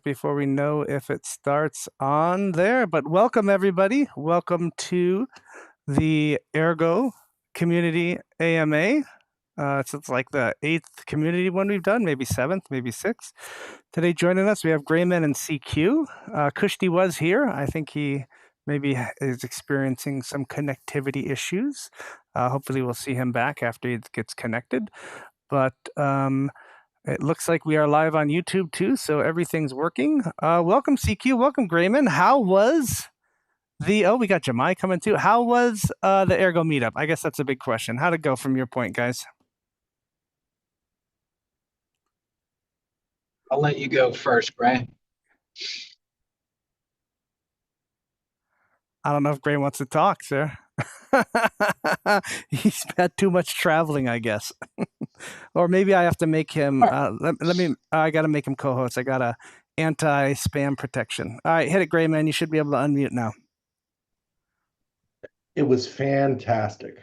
before we know if it starts on there. But welcome, everybody. Welcome to the Ergo Community AMA. It's like the 8th community one we've done, maybe 7th, maybe 6th. Today joining us, we have Grayman and CQ. Kushti was here. I think he maybe is experiencing some connectivity issues. Hopefully we'll see him back after he gets connected. But it looks like we are live on YouTube too, so everything's working. Welcome, CQ. Welcome, Grayman. How was we got Jemai coming too. How was the Ergo meetup? I guess that's a big question. How'd it go from your point, guys? I'll let you go first, Brian. I don't know if Gray wants to talk, sir. He's had too much traveling, I guess. Or maybe I have to make him. Let me. I got to make him co-host. I got a anti-spam protection. All right, hit it, Gray man. You should be able to unmute now. It was fantastic.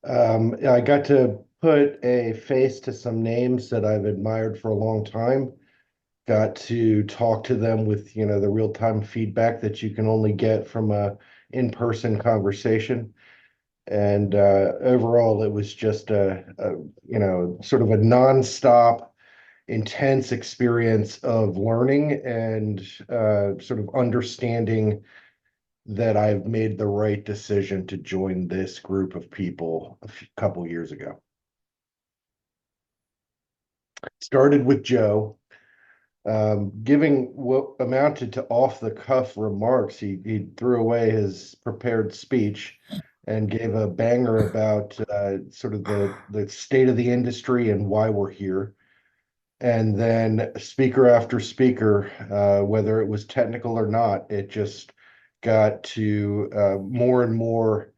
I got to put a face to some names that I've admired for a long time. Got to talk to them with, the real-time feedback that you can only get from a in-person conversation. And overall, it was just sort of a nonstop, intense experience of learning and sort of understanding that I've made the right decision to join this group of people a couple years ago. Started with Joe, giving what amounted to off-the-cuff remarks. He threw away his prepared speech and gave a banger about sort of the state of the industry and why we're here. And then speaker after speaker, whether it was technical or not, it just got to more and more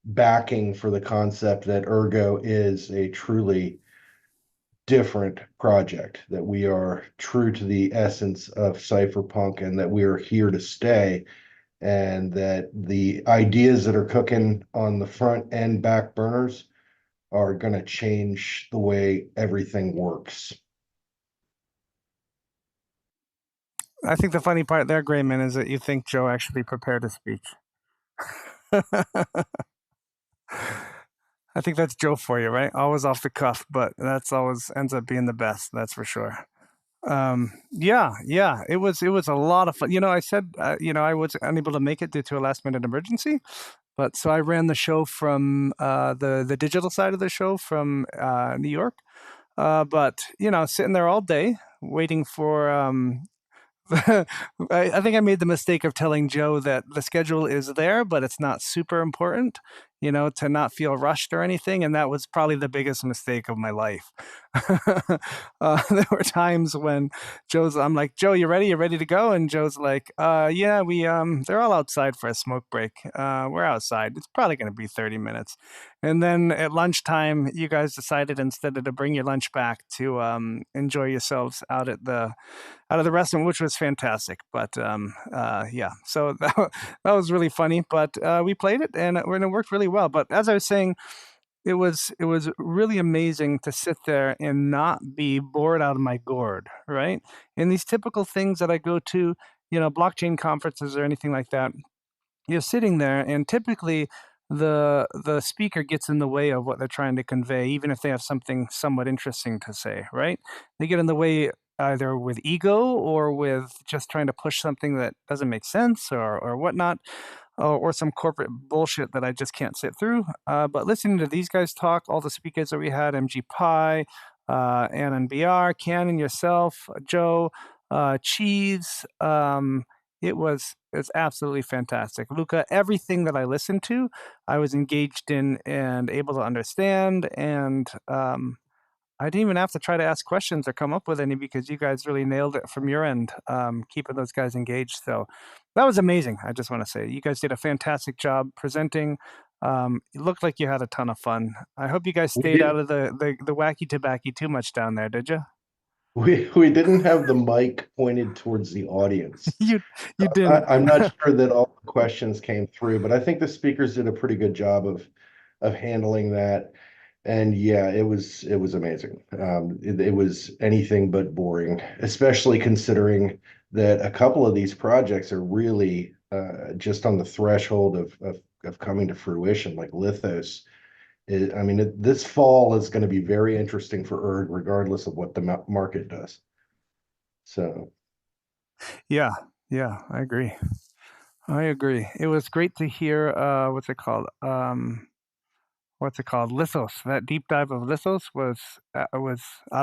backing for the concept that Ergo is a truly different project, that we are true to the essence of cypherpunk and that we are here to stay, and that the ideas that are cooking on the front and back burners are going to change the way everything works. I think the funny part there, Grayman, is that you think Joe actually prepared a speech. I think that's Joe for you, right? Always off the cuff, but that's always ends up being the best. That's for sure. Yeah, it was a lot of fun. I said, I was unable to make it due to a last minute emergency, but so I ran the show from the digital side of the show from New York. But sitting there all day waiting for I think I made the mistake of telling Joe that the schedule is there, but it's not super important, to not feel rushed or anything. And that was probably the biggest mistake of my life. There were times when I'm like, Joe, you ready? You ready to go? And Joe's like, yeah, they're all outside for a smoke break. We're outside. It's probably going to be 30 minutes. And then at lunchtime, you guys decided instead of to bring your lunch back to enjoy yourselves out of the restaurant, which was fantastic. But yeah, so that was really funny. But we played it and it worked really well. But as I was saying, it was really amazing to sit there and not be bored out of my gourd, right? And these typical things that I go to, blockchain conferences or anything like that, you're sitting there and typically the speaker gets in the way of what they're trying to convey, even if they have something somewhat interesting to say, right? They get in the way either with ego or with just trying to push something that doesn't make sense or whatnot, or some corporate bullshit that I just can't sit through. But listening to these guys talk, all the speakers that we had, MG Pi, NNBR, Cannon, yourself, Joe, Cheese, it's absolutely fantastic. Luca, everything that I listened to, I was engaged in and able to understand. And I didn't even have to try to ask questions or come up with any because you guys really nailed it from your end, keeping those guys engaged. So that was amazing. I just want to say you guys did a fantastic job presenting. It looked like you had a ton of fun. I hope you guys stayed out of the wacky tobacco too much down there, did you? We didn't have the mic pointed towards the audience. You didn't. I'm not sure that all the questions came through, but I think the speakers did a pretty good job of handling that. And yeah, it was amazing. It was anything but boring, especially considering that a couple of these projects are really just on the threshold of coming to fruition, like Lithos. I mean, this fall is going to be very interesting for Erg, regardless of what the market does. So, Yeah, yeah, I agree. I agree. It was great to hear. What's it called? Lithos. That deep dive of Lithos was I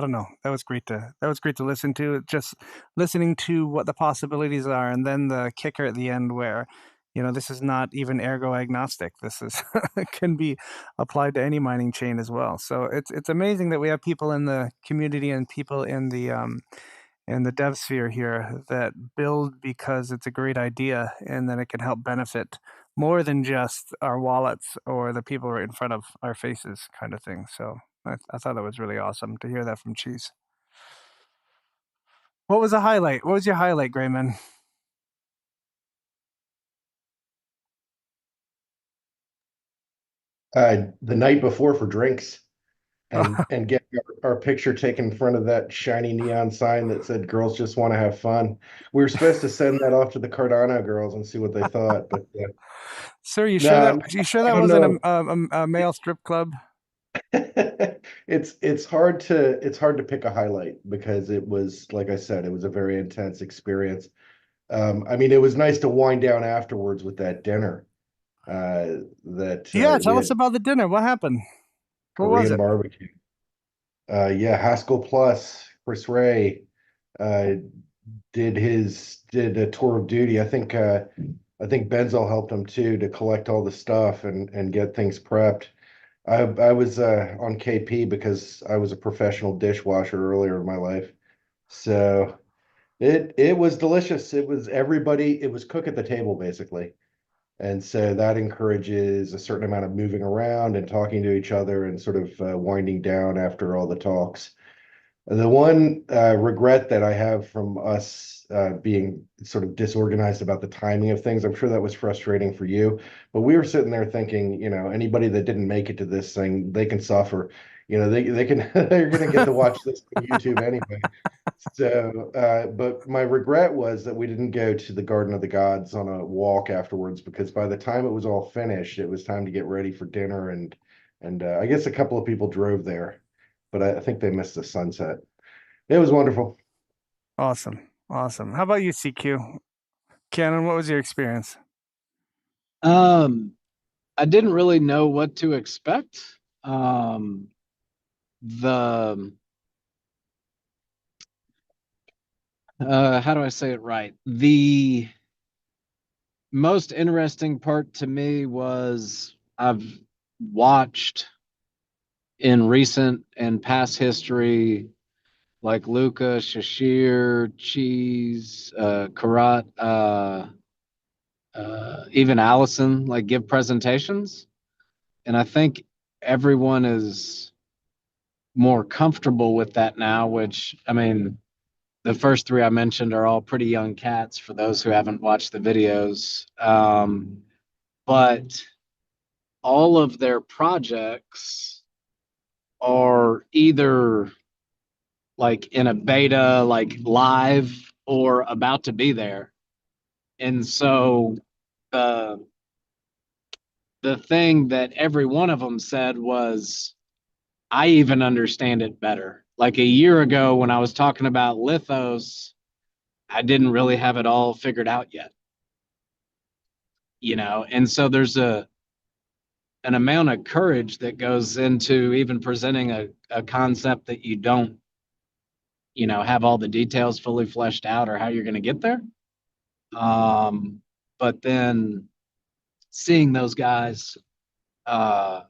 don't know. That was great to listen to. Just listening to what the possibilities are, and then the kicker at the end where, this is not even ergo agnostic. This is can be applied to any mining chain as well. So it's amazing that we have people in the community and people in the dev sphere here that build because it's a great idea and then it can help benefit more than just our wallets or the people right in front of our faces kind of thing. So I thought that was really awesome to hear that from Cheese. What was the highlight? What was your highlight, Grayman? the night before for drinks and get our picture taken in front of that shiny neon sign that said "Girls just want to have fun." We were supposed to send that off to the Cardano girls and see what they thought, but Sir, no, you sure I that don't wasn't know. a male strip club? It's hard to pick a highlight because it was, like I said, it was a very intense experience. I mean, it was nice to wind down afterwards with that dinner. That Yeah, we tell us had about the dinner. What happened? What was Korean it? barbecue. Yeah, Haskell Plus, Chris Ray, uh, did a tour of duty. I think Benzel helped him too to collect all the stuff and get things prepped. I was on KP because I was a professional dishwasher earlier in my life. So it was delicious. It was everybody, it was cook at the table basically. And so that encourages a certain amount of moving around and talking to each other and sort of winding down after all the talks. The one regret that I have from us being sort of disorganized about the timing of things, I'm sure that was frustrating for you, but we were sitting there thinking, anybody that didn't make it to this thing, they can suffer. They can they're going to get to watch this on YouTube anyway. So, but my regret was that we didn't go to the Garden of the Gods on a walk afterwards because by the time it was all finished, it was time to get ready for dinner and I guess a couple of people drove there, but I think they missed the sunset. It was wonderful. Awesome. Awesome. How about you, CQ? Cannon, what was your experience? Um, I didn't really know what to expect. Um, the How do I say it right? The most interesting part to me was I've watched in recent and past history like Luca, Shashir, Cheese, Karat, even Allison, like give presentations. And I think everyone is more comfortable with that now, which, I mean, the first three I mentioned are all pretty young cats for those who haven't watched the videos. But all of their projects are either like in a beta, like live, or about to be there. And so the the thing that every one of them said was, I even understand it better. Like a year ago when I was talking about Lithos, I didn't really have it all figured out yet, And so there's an amount of courage that goes into even presenting a concept that you don't, have all the details fully fleshed out or how you're going to get there. But then seeing those guys, uh,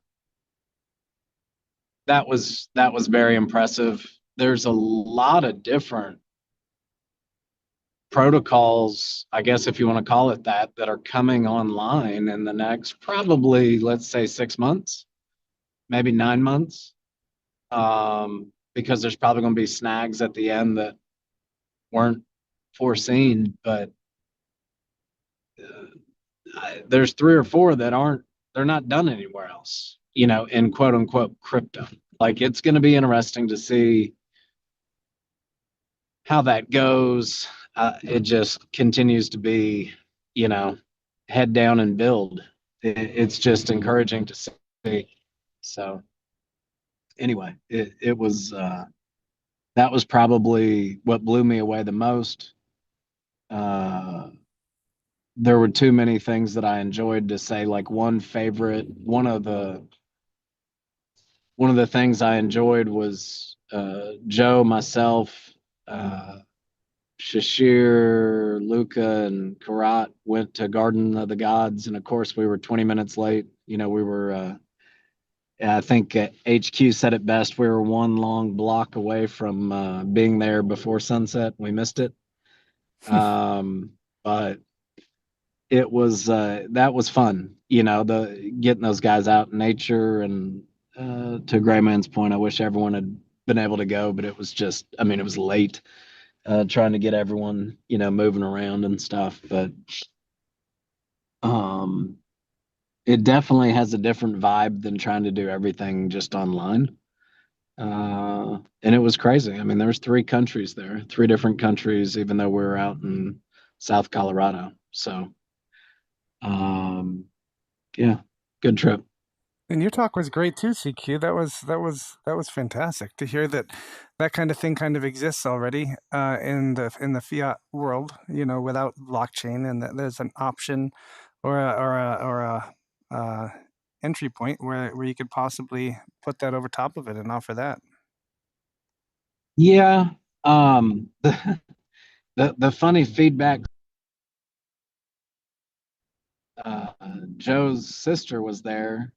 that was very impressive. There's a lot of different protocols, I guess if you want to call it that, that are coming online in the next probably, let's say, 6 months, maybe 9 months, because there's probably going to be snags at the end that weren't foreseen. But there's three or four that aren't, they're not done anywhere else. in quote unquote crypto. Like it's going to be interesting to see how that goes. It just continues to be, you know, head down and build. It's just encouraging to see. So anyway, it was that was probably what blew me away the most. Uh, there were too many things that I enjoyed to say like one favorite. One of the things I enjoyed was Joe, myself, uh, Shashir, Luca, and Karat went to Garden of the Gods, and of course we were 20 minutes late. We were. I think HQ said it best. We were one long block away from being there before sunset. We missed it, but it was that was fun. The getting those guys out in nature and to Gray Man's point, I wish everyone had been able to go, but it was just, I mean, it was late trying to get everyone, moving around and stuff. But um, it definitely has a different vibe than trying to do everything just online. And it was crazy. I mean, there's three countries there, three different countries, even though we were out in South Colorado. So, um, yeah, good trip. And your talk was great too, CQ. That was fantastic to hear that that kind of thing kind of exists already in the fiat world, without blockchain, and that there's an option or a entry point where you could possibly put that over top of it and offer that. Yeah. The funny feedback, uh, Joe's sister was there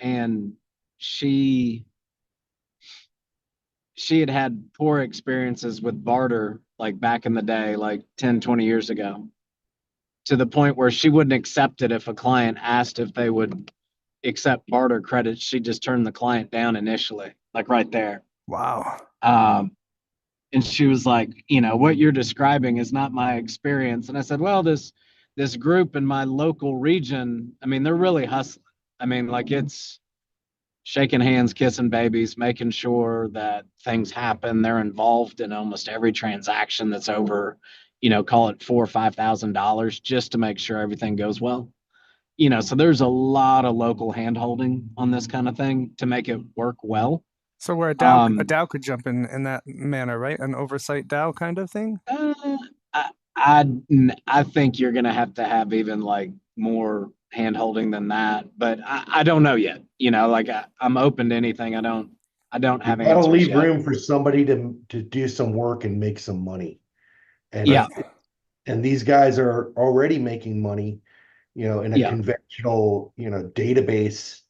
and she she had had poor experiences with barter like back in the day, like 10, 20 years ago, to the point where she wouldn't accept it if a client asked if they would accept barter credits. She just turned the client down initially, like right there. Wow. Um, and she was like, what you're describing is not my experience. And I said, well, this group in my local region, I mean, they're really hustling. I mean, like it's shaking hands, kissing babies, making sure that things happen. They're involved in almost every transaction that's over, call it $4,000 or $5,000, just to make sure everything goes well. So there's a lot of local handholding on this kind of thing to make it work well. So where a DAO a Um, DAO could jump in that manner, right? An oversight DAO kind of thing. uh, I, I I think you're gonna have to have even like more hand holding than that, but I don't know yet. Like I'm open to anything. I don't You have got to answers leave yet. room for somebody to do some work and make some money. And Yeah, Right. and these guys are already making money, in a yeah, conventional, database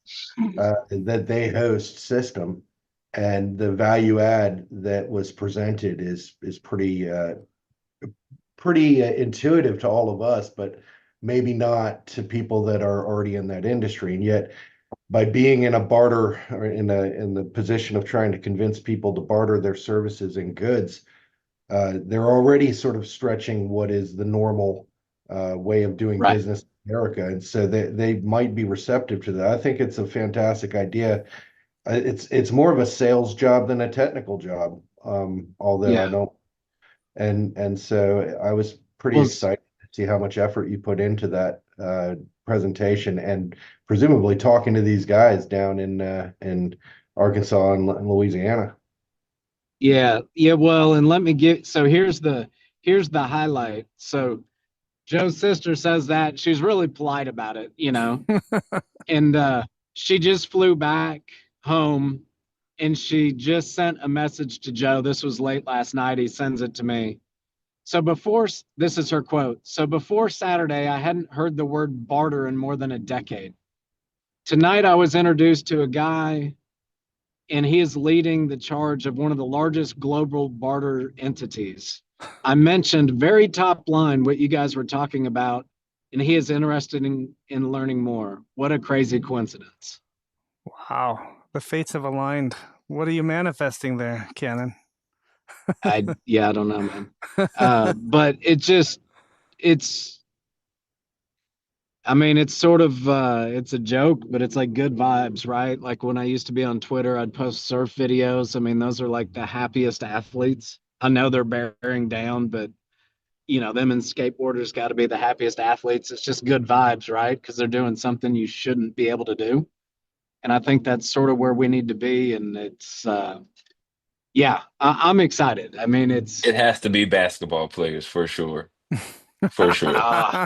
that they host system. And the value add that was presented is pretty intuitive to all of us, but maybe not to people that are already in that industry. And yet, by being in a barter or in the position of trying to convince people to barter their services and goods, they're already sort of stretching what is the normal way of doing right. business in America, and so they might be receptive to that. I think it's a fantastic idea. It's more of a sales job than a technical job, although I Yeah. don't. And so I was pretty Well, excited to see how much effort you put into that presentation, and presumably talking to these guys down in Arkansas and Louisiana. yeah, yeah. Well, and let me get. So here's the highlight. So Joe's sister says that she's really polite about it. And she just flew back home and she just sent a message to Joe. This was late last night. He sends it to me. So this is her quote. So before Saturday, I hadn't heard the word barter in more than a decade. Tonight, I was introduced to a guy, and he is leading the charge of one of the largest global barter entities. I mentioned very top line what you guys were talking about, and he is interested in learning more. What a crazy coincidence. Wow. The fates have aligned. What are you manifesting there, Cannon? Yeah, I don't know, man. But it's I mean, it's sort of it's a joke, but it's like good vibes, right? Like when I used to be on Twitter, I'd post surf videos. I mean, those are like the happiest athletes. I know they're bearing down, but them and skateboarders got to be the happiest athletes. It's just good vibes, right? Because they're doing something you shouldn't be able to do. And I think that's sort of where we need to be. And it's yeah, I'm excited. I mean, It it's has to be basketball players for sure. For sure. uh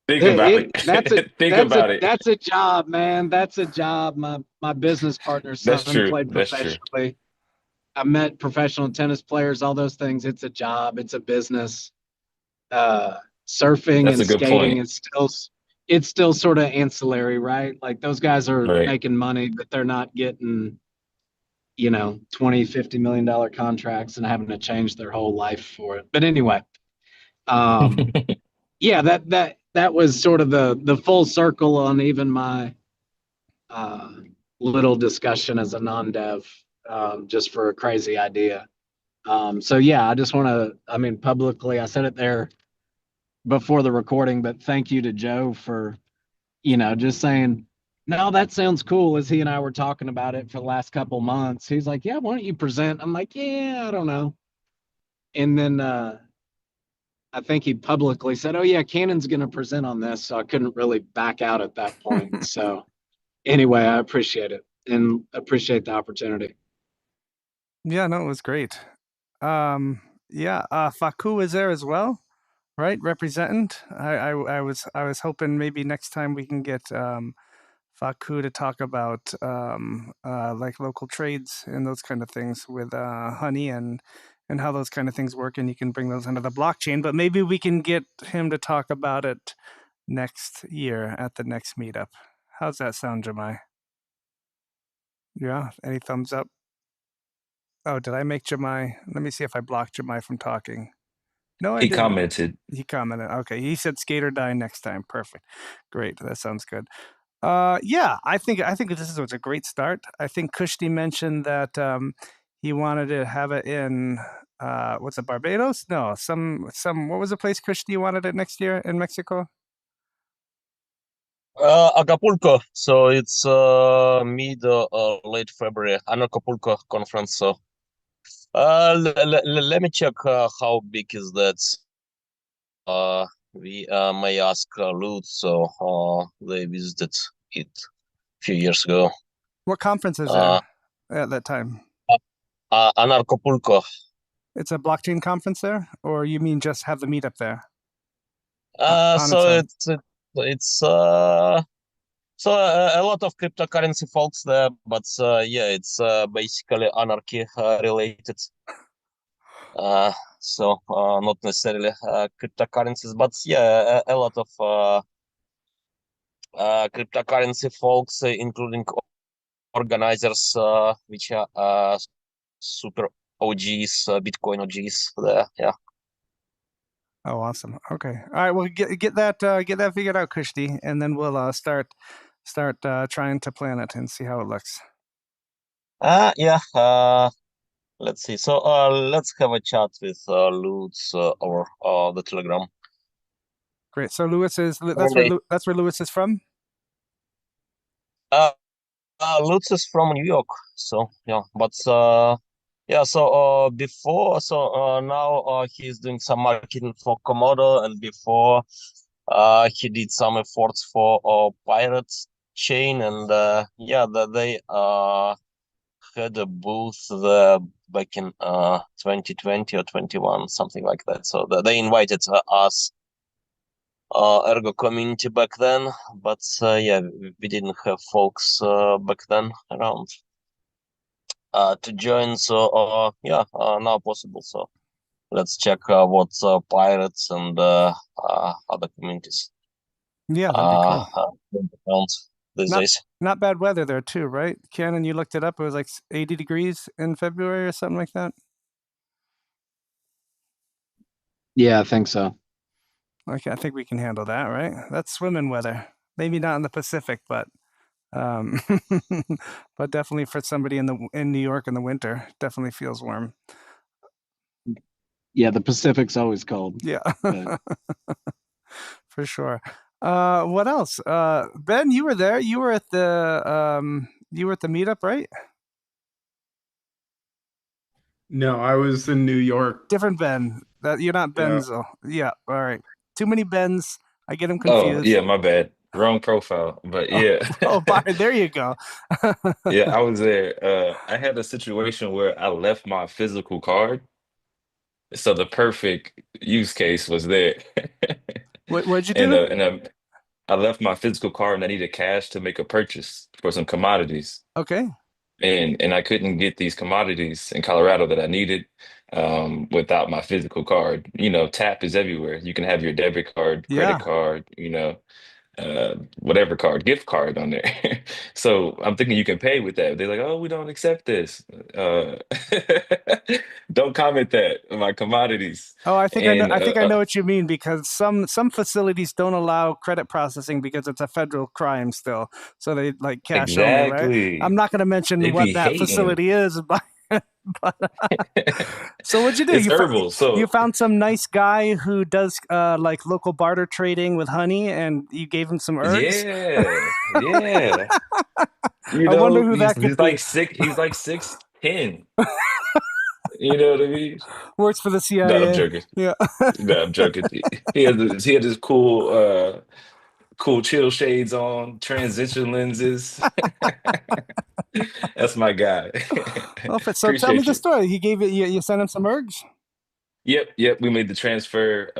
Think about it it. that's a Think that's a about it. that's a job, man. That's a job. My business partner's That's son true. played That's true. professionally. I met professional tennis players, all those things. It's a job, it's a business. Uh Surfing That's and a good skating point. is still sort of ancillary, right? Like those guys are Right. making money, but they're not getting 20-50 million dollar contracts and having to change their whole life for it. But anyway, um yeah, that was sort of the full circle on even my uh little discussion as a non-dev, just for a crazy idea. So yeah, I just want to, I mean, publicly, I said it there before the recording, but thank you to Joe for, just saying, no, that sounds cool. As he and I were talking about it for the last couple months, he's like, yeah, why don't you present? I'm like, yeah, I don't know. And then I think he publicly said, oh yeah, Cannon's going to present on this. So I couldn't really back out at that point. So anyway, I appreciate it and appreciate the opportunity. Yeah, no, it was great. Yeah, Faku is there as well, right? Representing. I was hoping maybe next time we can get Faku to talk about like local trades and those kind of things with honey and how those kind of things work, and you can bring those into the blockchain. But maybe we can get him to talk about it next year at the next meetup. How's that sound, Jemai? Yeah. Any thumbs up? Oh, did I make Jemai? Let me see if I blocked Jemai from talking. No, I He didn't. commented. He commented. Okay, he said skate or die next time. Perfect. Great. That sounds good. Yeah, I think this is what's a great start. I think Kushti mentioned that he wanted to have it in what's it, Barbados? No, some what was the place Kushti wanted it next year in Mexico? Acapulco. So it's mid late February, an Acapulco conference. So let me check how big is that. We may ask Lutz. So they visited it a few years ago. What conference is Uh, there at that time? an Acapulco. It's a blockchain conference there, or you mean just have the meetup there on its So own? it's so a lot of cryptocurrency folks there, but yeah, it's basically anarchy related. So not necessarily cryptocurrencies, but yeah, a lot of cryptocurrency folks, including organizers, which are super OGs, Bitcoin OGs there. Yeah. Oh, awesome. Okay. All right. Well, get that figured out, Kushti, and then we'll start trying to plan it and see how it looks. Yeah. Let's see. So let's have a chat with Lutz or the Telegram. Great. So Lewis is Alright. That's where Lewis is from. Uh, Lutz is from New York, so yeah. But yeah. So before, so now he's doing some marketing for Komodo, and before he did some efforts for Pirates Chain, and yeah, they had a booth there back in 2020 or 21, something like that. So they invited us, Ergo community back then, but yeah, we didn't have folks back then around to join. So yeah, now possible. So let's check what pirates and other communities Yeah, that'd be cool. around these Not days. not bad weather there too, right? Cannon, you looked it up. It was like 80 degrees in February or something like that. Yeah, I think so. Okay, I think we can handle that, right? That's swimming weather. Maybe not in the Pacific, but um, but definitely for somebody in New York in the winter, definitely feels warm. Yeah, the Pacific's always cold, Yeah, but for sure. What else? Ben, you were there. You were at the meetup, right? No, I was in New York. Different Ben. That you're not Yeah. Benzo. Yeah. All right. Too many Bens. I get them Oh, confused. yeah, my bad. Wrong profile. But Oh, yeah. oh, Byron, there you go. Yeah, I was there. I had a situation where I left my physical card. So the perfect use case was there. What'd you And do? I left my physical card and I needed cash to make a purchase for some commodities. Okay. And I couldn't get these commodities in Colorado that I needed without my physical card. You know, tap is everywhere. You can have your debit card, credit Yeah. card, whatever card, gift card on there. So I'm thinking you can pay with that. They're like, oh, we don't accept this. Uh, don't comment that on my commodities. Oh, I think I know. And I think I know what you mean because some facilities don't allow credit processing because it's a federal crime still. So they like cash only, right? I'm exactly, not going to they mention what be that hating. facility is, but so what'd you do? It's herbal. You So found some nice guy who does like local barter trading with honey, and you gave him some ergs. yeah, yeah. I wonder who that could He's be. like he's like 6'10". You know what I mean? Works for the No, I'm CIA. joking. Yeah. No, I'm joking. He had this cool chill shades on, transition lenses. That's my guy. Well, so tell me Appreciate the you. story. He gave it. You sent him some ergs. Yep. We made the transfer.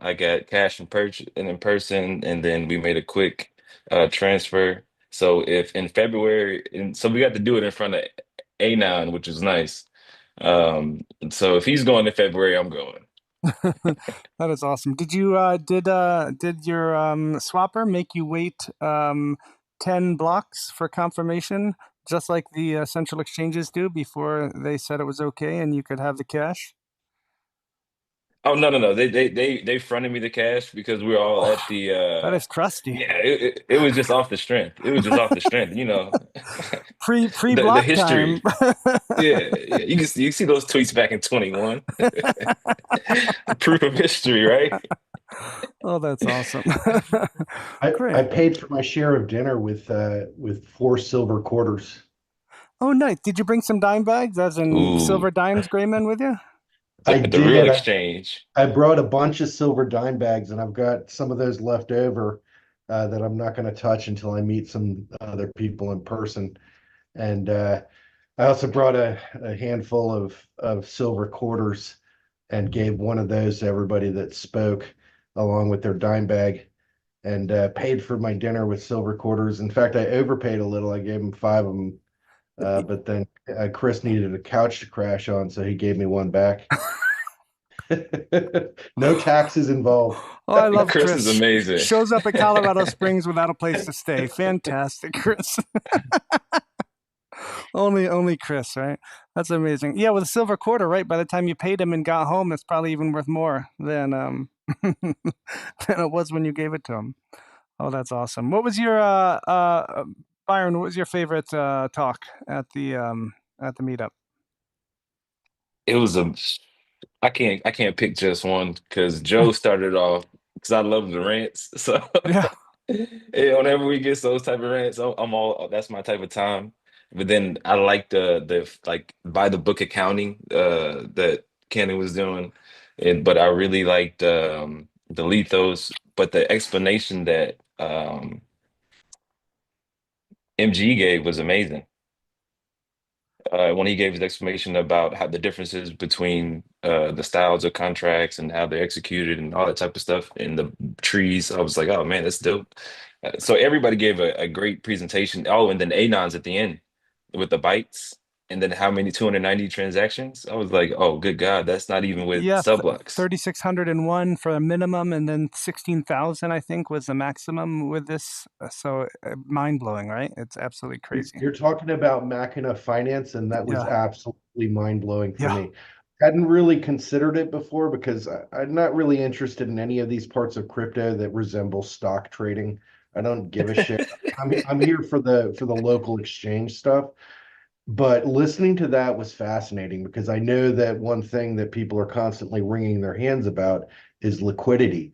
I got cash in person, and then we made a quick transfer. So if in February, and so we got to do it in front of A9, which is nice. So if he's going in February, I'm going. That is awesome. Did your swapper make you wait 10 blocks for confirmation, just like the central exchanges do before they said it was okay and you could have the cash? Oh no. They fronted me the cash because we were all Oh, at the that is trusty. yeah, it was just off the strength. It was just off the strength, Pre the block time. history. Yeah. You see those tweets back in 21. Proof of history, right? Oh, that's awesome. I Great. paid for my share of dinner with 4 silver quarters. Oh, nice. Did you bring some dime bags, as in Ooh, silver dimes, Grayman, with you? I the real did. exchange. I brought a bunch of silver dime bags, and I've got some of those left over that I'm not going to touch until I meet some other people in person. And I also brought a handful of silver quarters and gave one of those to everybody that spoke along with their dime bag and paid for my dinner with silver quarters. In fact, I overpaid a little. I gave him 5 of them, but then Chris needed a couch to crash on, so he gave me one back. No taxes involved. Oh, I love Chris is Chris. amazing. Shows up at Colorado Springs without a place to stay. Fantastic, Chris. Only Chris, right? That's amazing. Yeah, with a silver quarter, right? By the time you paid him and got home, it's probably even worth more than than it was when you gave it to him. Oh, that's awesome. What was your Byron? What was your favorite talk at the meetup? It was a I can't pick just one because Joe started off because I love the rants. So Yeah, yeah, whenever we get those type of rants, I'm all that's my type of time. But then I like the like by the book accounting that Kenny was doing. But I really liked the lethos, but the explanation that MG gave was amazing. When he gave his explanation about how the differences between the styles of contracts and how they're executed and all that type of stuff in the trees, I was like, oh man, that's dope. So everybody gave a great presentation. Oh, and then Anons at the end with the bytes, and then how many 290 transactions? I was like, oh, good God, that's not even with yeah. subblocks. 3,601 for a minimum, and then 16,000, I think, was the maximum with this. So mind blowing, right? It's absolutely crazy. You're talking about Machina Finance, and that was Yeah, absolutely mind-blowing for yeah. me. Hadn't really considered it before because I'm not really interested in any of these parts of crypto that resemble stock trading. I don't give a shit. I'm here for the local exchange stuff. But listening to that was fascinating because I know that one thing that people are constantly wringing their hands about is liquidity.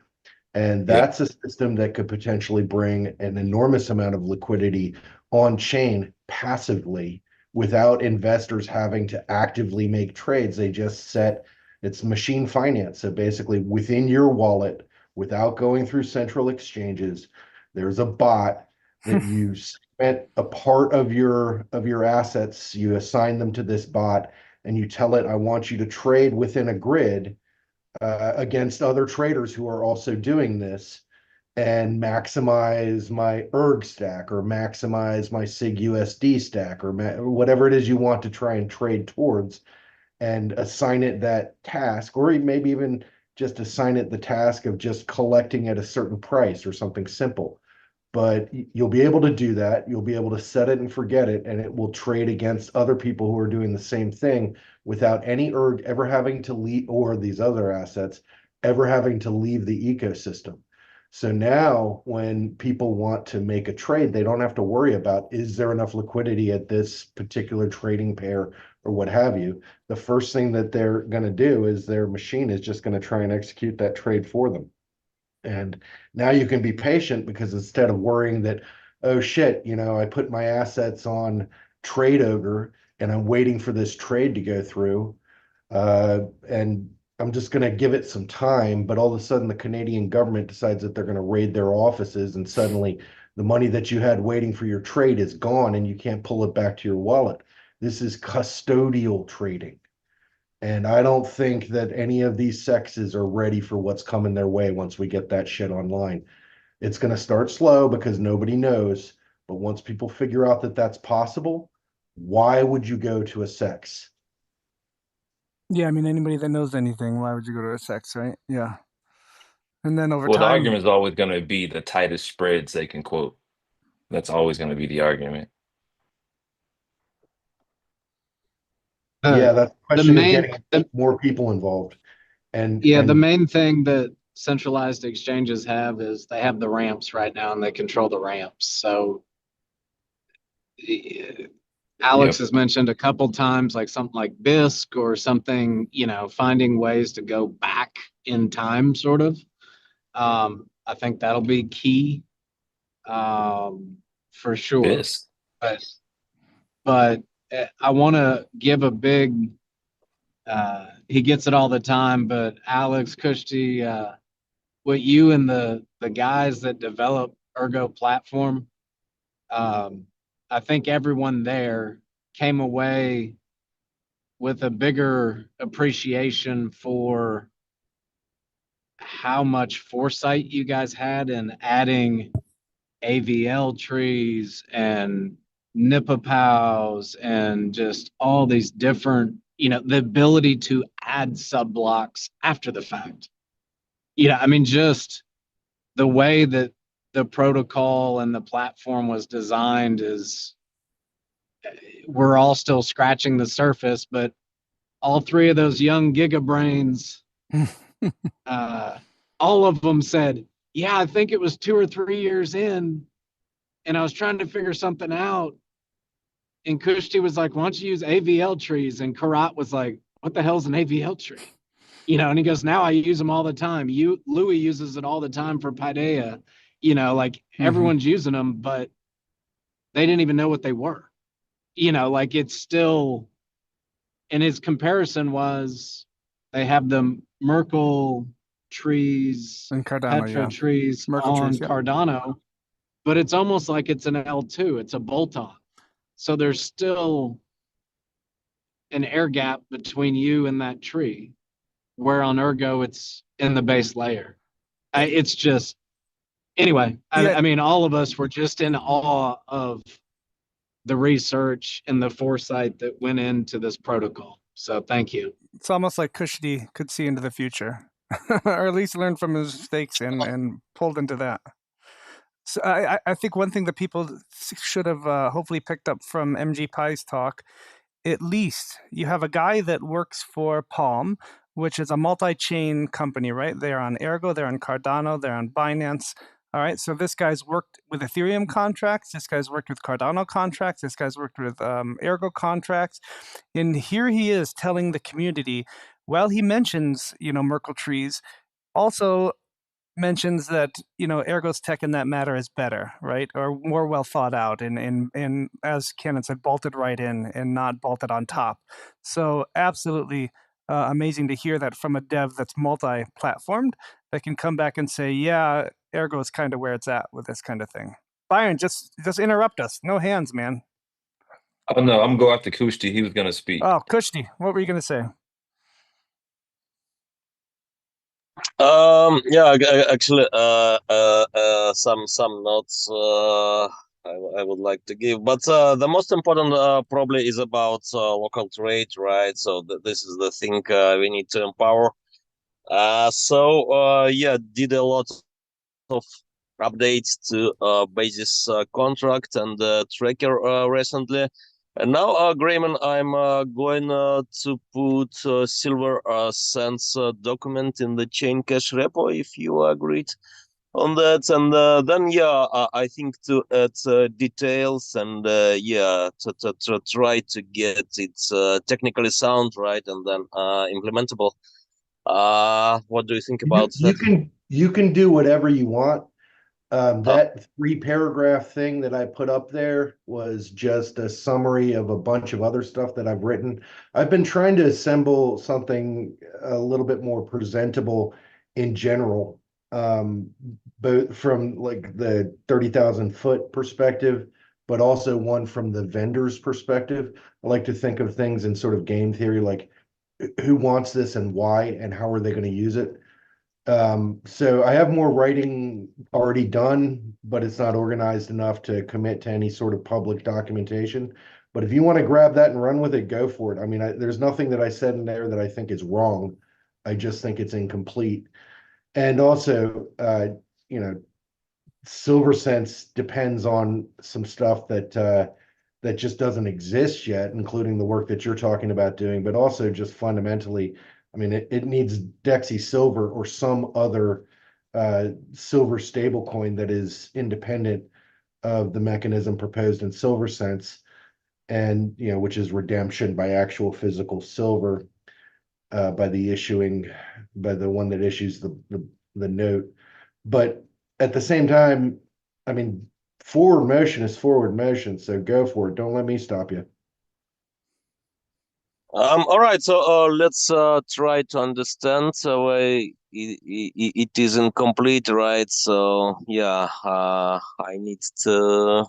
And Yeah. that's a system that could potentially bring an enormous amount of liquidity on chain passively without investors having to actively make trades. They just set it's machine finance. So basically, within your wallet, without going through central exchanges, there's a bot that you spent a part of your assets, you assign them to this bot, and you tell it, I want you to trade within a grid against other traders who are also doing this and maximize my ERG stack or maximize my SIG USD stack or whatever it is you want to try and trade towards and assign it that task, or maybe even just assign it the task of just collecting at a certain price or something simple. But you'll be able to do that. You'll be able to set it and forget it, and it will trade against other people who are doing the same thing without any ERG ever having to leave, or these other assets ever having to leave the ecosystem. So now when people want to make a trade, they don't have to worry about, is there enough liquidity at this particular trading pair or what have you. The first thing that they're going to do is their machine is just going to try and execute that trade for them. And now you can be patient because instead of worrying that, oh shit, I put my assets on Trade Ogre and I'm waiting for this trade to go through, and I'm just going to give it some time. But all of a sudden, the Canadian government decides that they're going to raid their offices, and suddenly the money that you had waiting for your trade is gone and you can't pull it back to your wallet. This is custodial trading. And I don't think that any of these sexes are ready for what's coming their way once we get that shit online. It's going to start slow because nobody knows. But once people figure out that that's possible, why would you go to a sex? Yeah, I mean, anybody that knows anything, why would you go to a sex, right? Yeah. And then over Well, the time, argument is always going to be the tightest spreads they can quote. That's always going to be the argument. Yeah, that's the The question of main, getting the, more people involved. And yeah, the and main thing that centralized exchanges have is they have the ramps right now and they control the ramps. So Alex Yep. has mentioned a couple times, like something like BISC or something, finding ways to go back in time, sort of. I think that'll be key, for sure. This. But but I want to give a big. He gets it all the time, but Alex Kushti, what you and the guys that develop Ergo platform, um, I think everyone there came away with a bigger appreciation for how much foresight you guys had in adding AVL trees and NIPA POWs and just all these different, the ability to add sub blocks after the fact. I mean, just the way that the protocol and the platform was designed is we're all still scratching the surface, but all three of those young giga brains, uh, all of them said, yeah, I think it was 2 or 3 years in, and I was trying to figure something out. And Kushti was like, why don't you use AVL trees? And Karat was like, what the hell's an AVL tree? And he goes, now I use them all the time. Louis uses it all the time for Paideia. Like everyone's using them, but they didn't even know what they were. Like it's still, and his comparison was they have the Merkle trees, and Cardano, Petra yeah. trees Merkle on trees, yeah. Cardano, but it's almost like it's an L2, it's a bolt on. So there's still an air gap between you and that tree, where on Ergo it's in the base layer. It's just, anyway, Yeah, I mean, all of us were just in awe of the research and the foresight that went into this protocol. So thank you. it's almost like Kushti could see into the future, or at least learn from his mistakes and pulled into that. So I think one thing that people should have hopefully picked up from MG Pie's talk, at least you have a guy that works for Palm, which is a multi-chain company, right? They're on Ergo, they're on Cardano, they're on Binance. All right, so this guy's worked with Ethereum contracts, this guy's worked with Cardano contracts, this guy's worked with Ergo contracts, and here he is telling the community, well, he mentions, Merkle trees, also mentions that Ergo's tech in that matter is better, right, or more well thought out, and as Cannon said, bolted right in and not bolted on top. So absolutely amazing to hear that from a dev that's multi-platformed that can come back and say, yeah, Ergo is kind of where it's at with this kind of thing. Byron, just interrupt us. No hands, man. Oh no, I'm going after Kushti. He was gonna speak. Oh, Kushti, what were you going to say? Yeah, actually, some notes I would like to give, but the most important probably is about local trade, right? So this is the thing we need to empower. Yeah, did a lot of updates to basis contract and tracker recently. And now, Grayman, I'm going to put Silver Sands document in the chain cache repo if you agreed on that. And then, yeah, I think to add details and, yeah, to try to get it technically sound, right, and then implementable. What do you think about that? You can do whatever you want. Uh, That 3 paragraph thing that I put up there was just a summary of a bunch of other stuff that I've written. I've been trying to assemble something a little bit more presentable in general, both from like the 30,000 foot perspective, but also one from the vendor's perspective. I like to think of things in sort of game theory, like who wants this and why, and how are they going to use it. So I have more writing already done, but it's not organized enough to commit to any sort of public documentation. But if you want to grab that and run with it, go for it. I mean, there's nothing that I said in there that I think is wrong. I just think it's incomplete. And also, you know, Silver Sense depends on some stuff that just doesn't exist yet, including the work that you're talking about doing, but also just fundamentally, I mean, it needs Dexy Silver or some other silver stablecoin that is independent of the mechanism proposed in Silver Sense, and which is redemption by actual physical silver by the one that issues the note. But at the same time, I mean, forward motion is forward motion, so go for it. Don't let me stop you. All right, so let's try to understand why it is incomplete, right? So yeah, I need to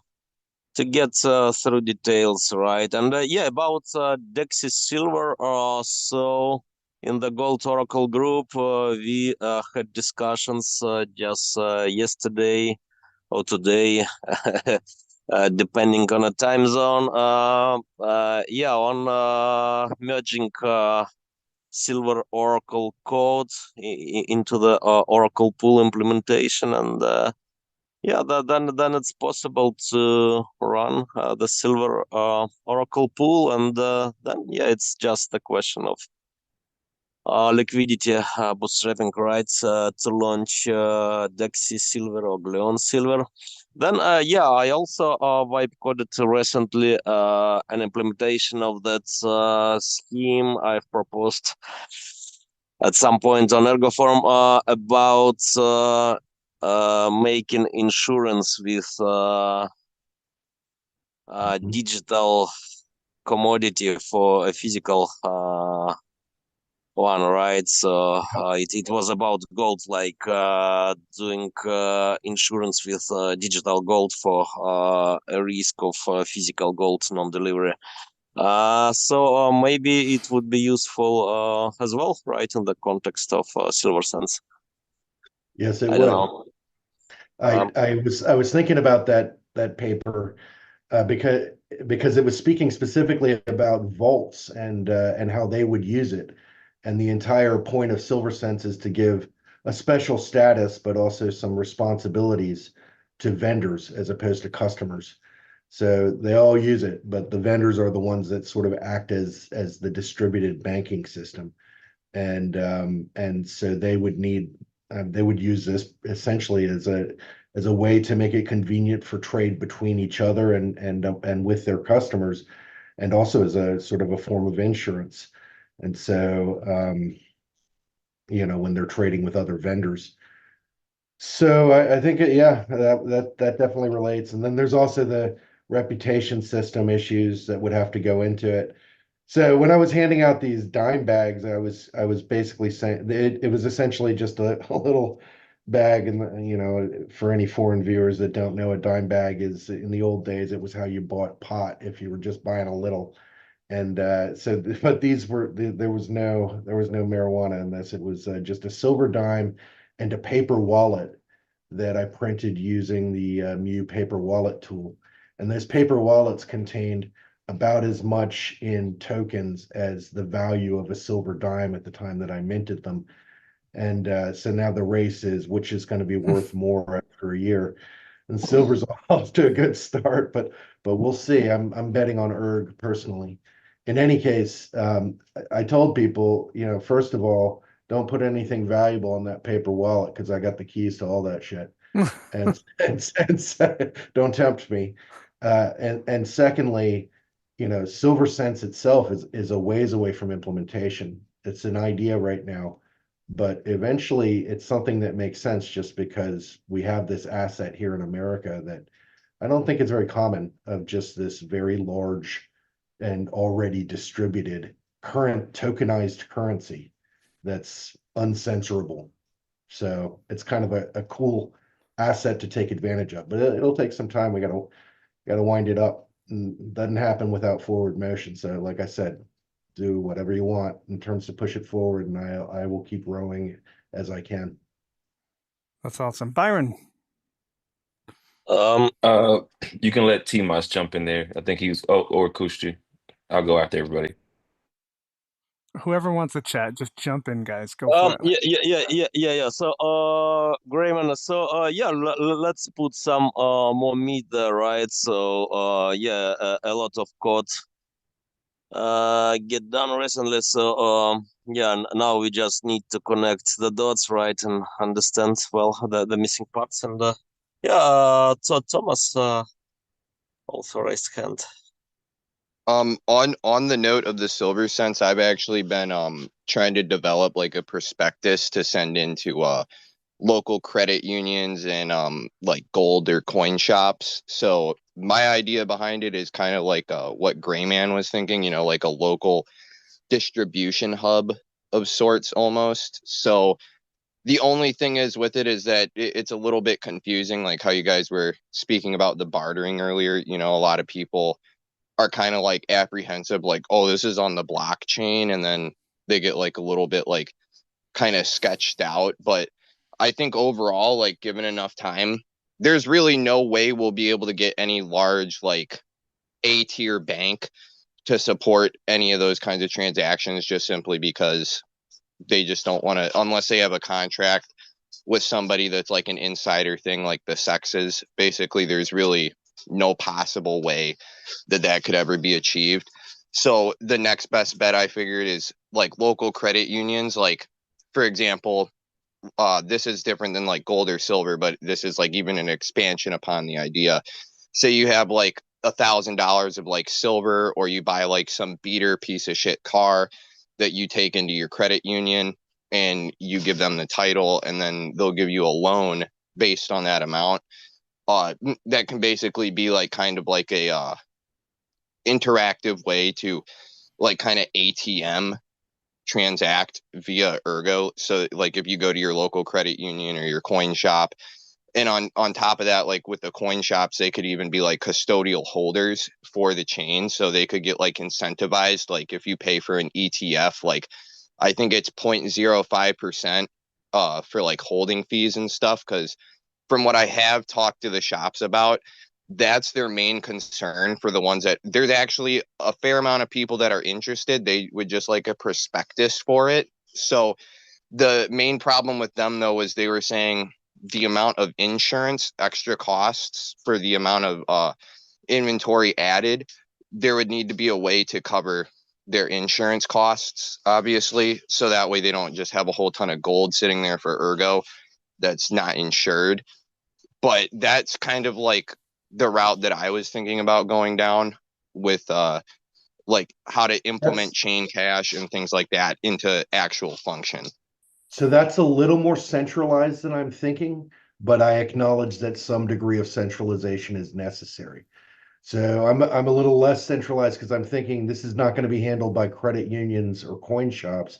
get through details, right? And yeah, about Dexys Silver. So in the Gold Oracle group, we had discussions just yesterday or today, depending on a time zone. Yeah, on merging Silver Oracle code into the Oracle pool implementation, and yeah, then it's possible to run the Silver Oracle pool, and then yeah, it's just a question of liquidity bootstrapping rights to launch Dexy Silver or Gleon Silver. Then, yeah, I also vibe coded recently an implementation of that scheme I've proposed at some point on Ergo Forum about making insurance with digital commodity for a physical one, right? So it was about gold, like doing insurance with digital gold for a risk of physical gold non-delivery. So maybe it would be useful as well, right, in the context of Silver Sands. Yes, it I don't would. know. Um, I was thinking about that paper because it was speaking specifically about vaults and how they would use it. And the entire point of Silver Sense is to give a special status, but also some responsibilities to vendors as opposed to customers. So they all use it, but the vendors are the ones that sort of act as the distributed banking system. And so they would use this essentially as a way to make it convenient for trade between each other and with their customers, and also as a sort of a form of insurance. And so when they're trading with other vendors. So I think yeah, that definitely relates. And then there's also the reputation system issues that would have to go into it. So when I was handing out these dime bags, I was basically saying it was essentially just a little bag, and for any foreign viewers that don't know, a dime bag is in the old days it was how you bought pot if you were just buying a little. And but these were there was no marijuana in this. It was just a silver dime and a paper wallet that I printed using the Mu paper wallet tool. And those paper wallets contained about as much in tokens as the value of a silver dime at the time that I minted them. And so now the race is which is going to be worth more after a year. And silver's off to a good start, but we'll see. I'm betting on Erg personally. In any case, I told people, first of all, don't put anything valuable in that paper wallet because I got the keys to all that shit. And don't tempt me. And secondly, Silver Sense itself is a ways away from implementation. It's an idea right now, but eventually it's something that makes sense just because we have this asset here in America that I don't think it's very common of just this very large and already distributed current tokenized currency that's uncensorable. So it's kind of a cool asset to take advantage of, but it'll take some time. We gotta wind it up. And it doesn't happen without forward motion. So like I said, do whatever you want in terms to push it forward, and I will keep rowing as I can. That's awesome. Byron, Um, Uh, you can let T-Moss jump in there. I think he's or Kushti. I'll go after everybody. whoever wants to chat, just jump in, guys. Go for it. yeah. So, Grayman, so, yeah, let's put some, more meat there, right? So, yeah, a lot of code, get done recently. So, yeah, now we just need to connect the dots, right, and understand, well, the missing parts. And, yeah, so Thomas, also raised hand. On the note of the silver sense, I've actually been trying to develop like a prospectus to send into local credit unions and like gold or coin shops. So my idea behind it is kind of like what Grayman was thinking, like a local distribution hub of sorts almost. So the only thing is with it is that it's a little bit confusing, like how you guys were speaking about the bartering earlier. A lot of people are kind of like apprehensive, like, oh, this is on the blockchain, and then they get like a little bit like kind of sketched out. But I think overall, like given enough time, there's really no way we'll be able to get any large like A tier bank to support any of those kinds of transactions just simply because they just don't want to, unless they have a contract with somebody that's like an insider thing, like the sexes. Basically, there's really no possible way that that could ever be achieved. So the next best bet I figured is like local credit unions. Like, for example, this is different than like gold or silver, but this is like even an expansion upon the idea. Say you have like $1,000 of like silver, or you buy like some beater piece of shit car that you take into your credit union and you give them the title, and then they'll give you a loan based on that amount. That can basically be like kind of like a interactive way to like kind of ATM transact via Ergo. So like if you go to your local credit union or your coin shop, and on top of that, like with the coin shops, they could even be like custodial holders for the chain, so they could get like incentivized. Like if you pay for an ETF, like I think it's 0.05% for like holding fees and stuff. Because from what I have talked to the shops about, that's their main concern. For the ones that there's actually a fair amount of people that are interested, they would just like a prospectus for it. So the main problem with them though is they were saying the amount of insurance extra costs for the amount of inventory added. There would need to be a way to cover their insurance costs, obviously, so that way they don't just have a whole ton of gold sitting there for Ergo that's not insured. But that's kind of like the route that I was thinking about going down with like how to implement That's chain cash and things like that into actual function. So that's a little more centralized than I'm thinking. but I acknowledge that some degree of centralization is necessary. So I'm a little less centralized because I'm thinking this is not going to be handled by credit unions or coin shops.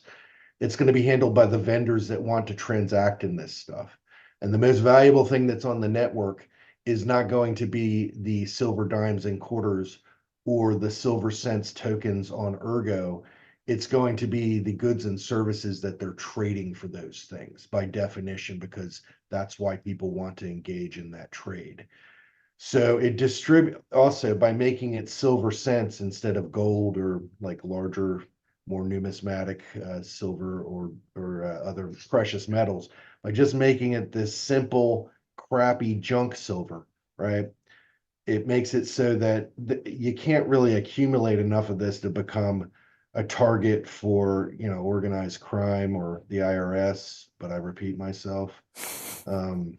It's going to be handled by the vendors that want to transact in this stuff. And the most valuable thing that's on the network is not going to be the silver dimes and quarters or the silver cents tokens on Ergo. It's going to be the goods and services that they're trading for those things by definition, because that's why people want to engage in that trade. So it distribute also by making it silver cents instead of gold or like larger, more numismatic silver or other precious metals. By just making it this simple, crappy junk silver, right? It makes it so that you can't really accumulate enough of this to become a target for, organized crime or the IRS. But I repeat myself. Um,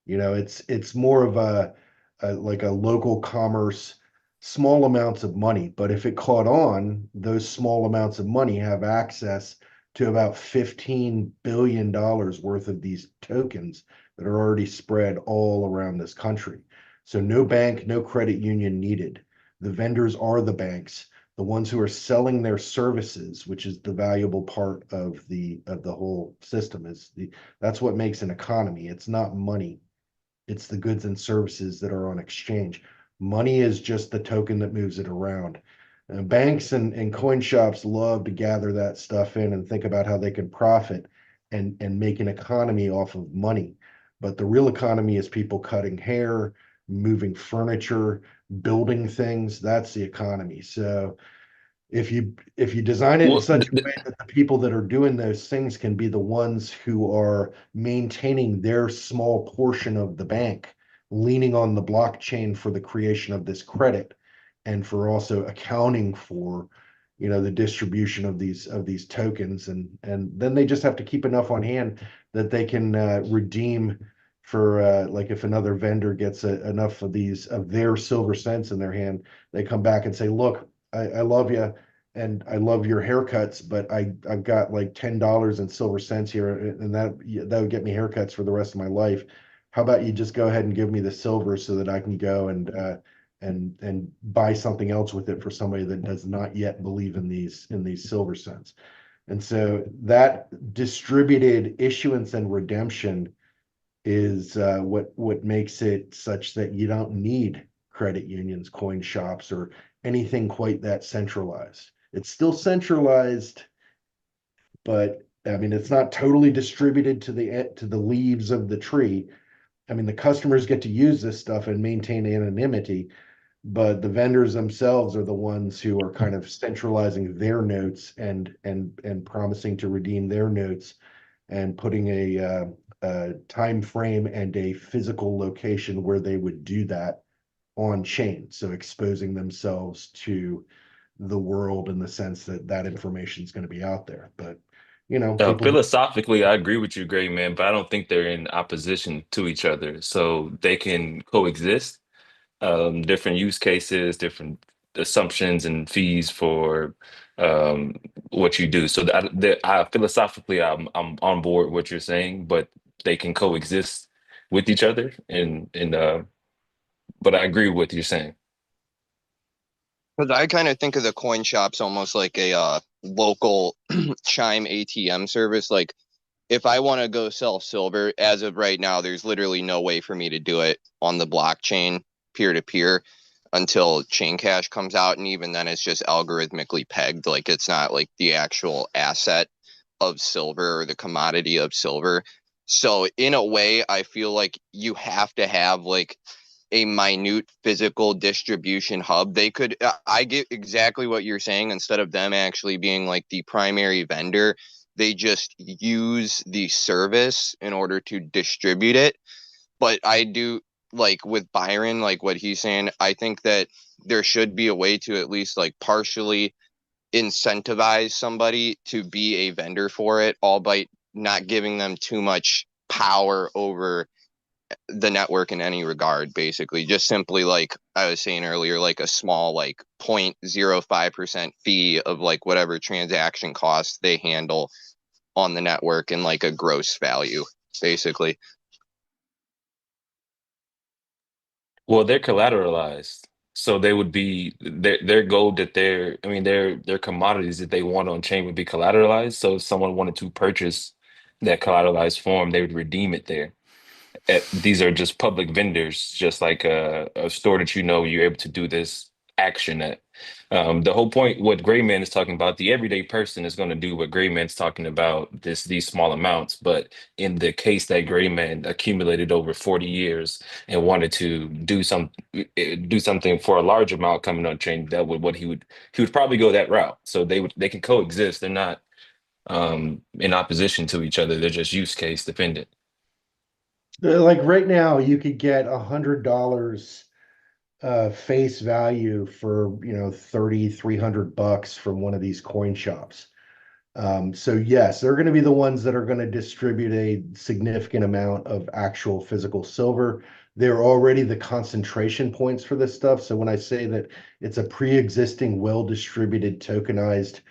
it's more of a like a local commerce, small amounts of money. But if it caught on, those small amounts of money have access to about $15 billion worth of these tokens that are already spread all around this country. So no bank, no credit union needed. The vendors are the banks, the ones who are selling their services, which is the valuable part of the whole system. That's what makes an economy. It's not money. It's the goods and services that are on exchange. Money is just the token that moves it around. Banks and coin shops love to gather that stuff in and think about how they can profit and make an economy off of money. But the real economy is people cutting hair, moving furniture, building things. That's the economy. So if you design it in Well, such a way that the people that are doing those things can be the ones who are maintaining their small portion of the bank, leaning on the blockchain for the creation of this credit and for also accounting for, the distribution of these tokens, and then they just have to keep enough on hand that they can redeem for like if another vendor gets enough of these of their silver cents in their hand, they come back and say, look, I love you and I love your haircuts, but I've got like $10 in silver cents here, and that would get me haircuts for the rest of my life. How about you just go ahead and give me the silver so that I can go and buy something else with it for somebody that does not yet believe in these silver cents. And so that distributed issuance and redemption is what makes it such that you don't need credit unions, coin shops, or anything quite that centralized. It's still centralized, but I mean it's not totally distributed to the leaves of the tree. I mean the customers get to use this stuff and maintain anonymity, but the vendors themselves are the ones who are kind of centralizing their notes and promising to redeem their notes and putting a time frame and a physical location where they would do that on chain. So exposing themselves to the world in the sense that that information is going to be out there. But people do. Philosophically, I agree with you, Gray man, but I don't think they're in opposition to each other. So they can coexist. Different use cases, different assumptions and fees for what you do. So philosophically, I'm on board what you're saying, but they can coexist with each other. And but I agree with what you're saying. Because I kind of think of the coin shops almost like a local Chime ATM service. Like if I want to go sell silver, as of right now, there's literally no way for me to do it on the blockchain peer to peer until Chain Cash comes out. And even then, it's just algorithmically pegged. Like it's not like the actual asset of silver or the commodity of silver. So, in a way, I feel like you have to have like a minute physical distribution hub. They could, I get exactly what you're saying. Instead of them actually being like the primary vendor, they just use the service in order to distribute it. But I do like with Byron, like what he's saying, I think that there should be a way to at least like partially incentivize somebody to be a vendor for it, all by not giving them too much power over the network in any regard. Basically just simply like I was saying earlier, like a small like 0.05% fee of like whatever transaction costs they handle on the network and like a gross value basically. Well, they're collateralized. So they would be their gold that I mean their commodities that they want on chain would be collateralized. So if someone wanted to purchase that collateralized form, they would redeem it there. These are just public vendors, just like a store that you know you're able to do this action at. The whole point, what Gray Man is talking about, the everyday person is going to do what Gray Man's talking about, these small amounts. But in the case that Gray Man accumulated over 40 years and wanted to do something for a large amount coming on chain, that would what he would probably go that route. So they can coexist. They're not in opposition to each other. They're just use case dependent. Like right now, you could get $100 face value for 300 bucks from one of these coin shops. So yes, they're going to be the ones that are going to distribute a significant amount of actual physical silver. They're already the concentration points for this stuff. So when I say that it's a pre-existing, well-distributed, tokenized,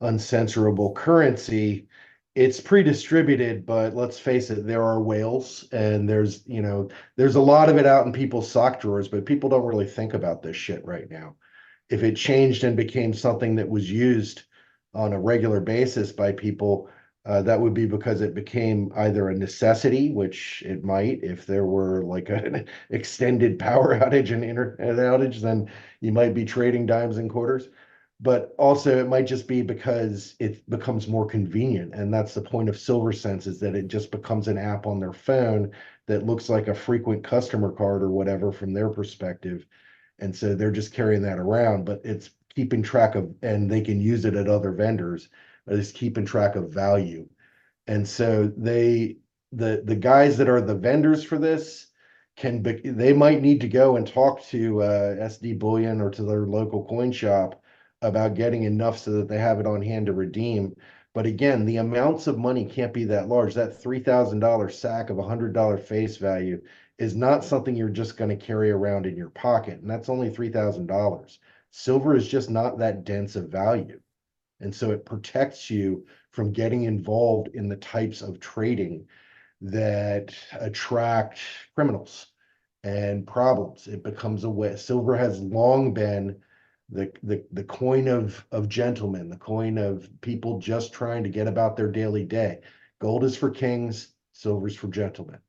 uncensorable currency, it's pre-distributed, but let's face it, there are whales and there's a lot of it out in people's sock drawers, but people don't really think about this shit right now. If it changed and became something that was used on a regular basis by people, that would be because it became either a necessity, which it might, if there were like an extended power outage and internet outage, then you might be trading dimes and quarters. But also, it might just be because it becomes more convenient. And that's the point of Silver Sense, is that it just becomes an app on their phone that looks like a frequent customer card or whatever from their perspective. And so they're just carrying that around, but it's keeping track of, and they can use it at other vendors, but it's keeping track of value. And so the guys that are the vendors for this they might need to go and talk to SD Bullion or to their local coin shop about getting enough so that they have it on hand to redeem. But again, the amounts of money can't be that large. That $3,000 sack of $100 face value is not something you're just going to carry around in your pocket, and that's only $3,000. Silver is just not that dense of value. And so it protects you from getting involved in the types of trading that attract criminals and problems. It becomes a way. Silver has long been the coin of gentlemen, the coin of people just trying to get about their daily day. Gold is for kings, silver is for gentlemen.